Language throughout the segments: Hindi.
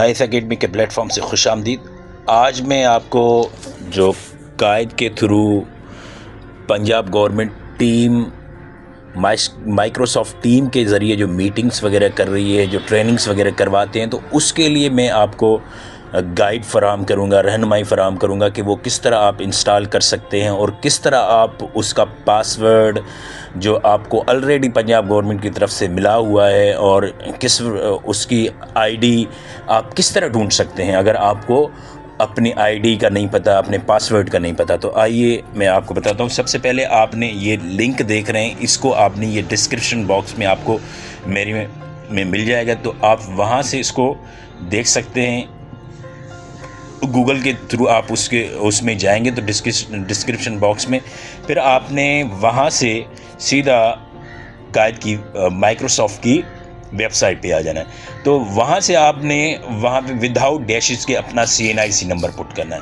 नाइस एकेडमी के प्लेटफॉर्म से खुशामदीद। आज मैं आपको जो कायद के through Punjab government team Microsoft team के ज़रिए जो मीटिंग्स वगैरह कर रही है, जो ट्रेनिंग्स वगैरह करवाते हैं, तो उसके लिए मैं आपको गाइड फराहम करूँगा, रहनुमाई फराहम करूँगा कि वो किस तरह आप इंस्टॉल कर सकते हैं और किस तरह आप उसका पासवर्ड जो आपको ऑलरेडी पंजाब गवर्नमेंट की तरफ से मिला हुआ है और उसकी आईडी आप किस तरह ढूंढ सकते हैं अगर आपको अपनी आईडी का नहीं पता, अपने पासवर्ड का नहीं पता। तो आइए मैं आपको बताता हूँ। सबसे पहले आपने ये लिंक देख रहे हैं, इसको आपने ये डिस्क्रिप्शन बॉक्स में आपको मेरी में मिल जाएगा, तो आप वहाँ से इसको देख सकते हैं। गूगल के थ्रू आप उसमें जाएंगे तो डिस्क्रिप्शन बॉक्स में फिर आपने वहाँ से सीधा कायद की माइक्रोसॉफ्ट की वेबसाइट पे आ जाना है। तो वहाँ से आपने वहाँ पे विदाउट डैशेस के अपना CNIC नंबर पुट करना है।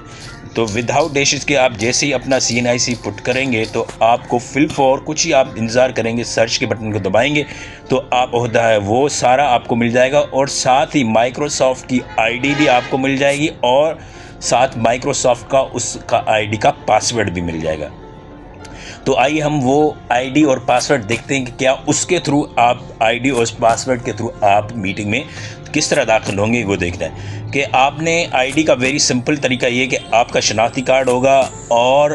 तो विदाउट डैशेस के आप जैसे ही अपना CNIC पुट करेंगे तो आपको फिल फॉर कुछ ही आप इंतज़ार करेंगे, सर्च के बटन को दबाएंगे तो आप ओहदा है वो सारा आपको मिल जाएगा और साथ ही माइक्रोसॉफ्ट की आईडी भी आपको मिल जाएगी और साथ माइक्रोसॉफ्ट का उसका आईडी का पासवर्ड भी मिल जाएगा। तो आइए हम वो आईडी और पासवर्ड देखते हैं कि क्या उसके थ्रू आप आईडी और पासवर्ड के थ्रू आप मीटिंग में किस तरह दाखिल होंगे। वो देखना है कि आपने आईडी का वेरी सिंपल तरीका ये कि आपका शनाख्ती कार्ड होगा और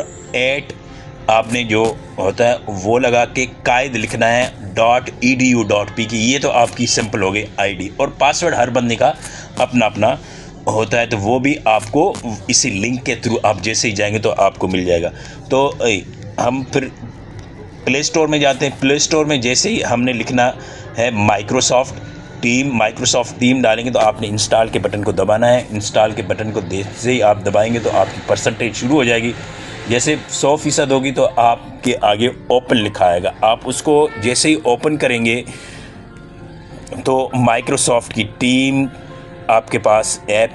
आपने जो होता है वो लगा के कायद लिखना है .edu.p की। ये तो आपकी सिंपल हो गई आईडी और पासवर्ड हर बंदे का अपना अपना होता है, तो वो भी आपको इसी लिंक के थ्रू आप जैसे ही जाएंगे तो आपको मिल जाएगा। तो हम फिर प्ले स्टोर में जाते हैं। प्ले स्टोर में जैसे ही हमने लिखना है माइक्रोसॉफ्ट टीम डालेंगे तो आपने इंस्टॉल के बटन को दबाना है। इंस्टॉल के बटन को जैसे ही आप दबाएंगे तो आपकी परसेंटेज शुरू हो जाएगी। जैसे 100% होगी तो आपके आगे ओपन लिखा आएगा। आप उसको जैसे ही ओपन करेंगे तो माइक्रोसॉफ्ट की टीम आपके पास ऐप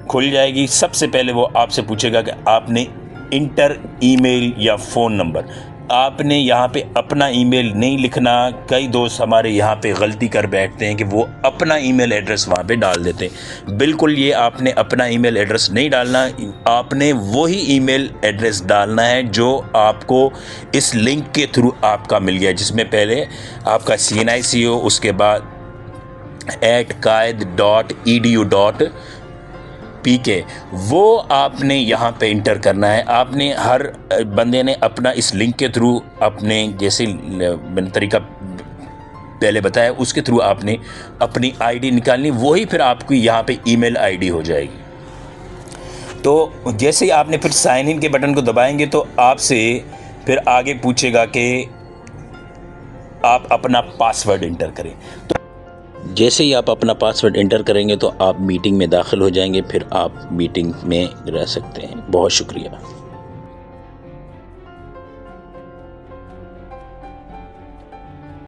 खुल जाएगी। सबसे पहले वो आपसे पूछेगा कि आपने इंटर ईमेल या फ़ोन नंबर। आपने यहाँ पे अपना ईमेल नहीं लिखना। कई दोस्त हमारे यहाँ पे गलती कर बैठते हैं कि वो अपना ईमेल एड्रेस वहाँ पे डाल देते हैं। बिल्कुल ये आपने अपना ईमेल एड्रेस नहीं डालना। आपने वही ईमेल एड्रेस डालना है जो आपको इस लिंक के थ्रू आपका मिल गया, जिसमें पहले आपका CNIC हो, उसके बाद @kaid.edu.pk वो आपने यहाँ पे इंटर करना है। आपने हर बंदे ने अपना इस लिंक के थ्रू अपने जैसे मैंने तरीका पहले बताया उसके थ्रू आपने अपनी आईडी निकालनी, वही फिर आपकी यहाँ पे ईमेल आईडी हो जाएगी। तो जैसे ही आपने फिर साइन इन के बटन को दबाएंगे तो आपसे फिर आगे पूछेगा कि आप अपना पासवर्ड इंटर करें। तो जैसे ही आप अपना पासवर्ड एंटर करेंगे तो आप मीटिंग में दाखिल हो जाएंगे, फिर आप मीटिंग में रह सकते हैं। बहुत शुक्रिया।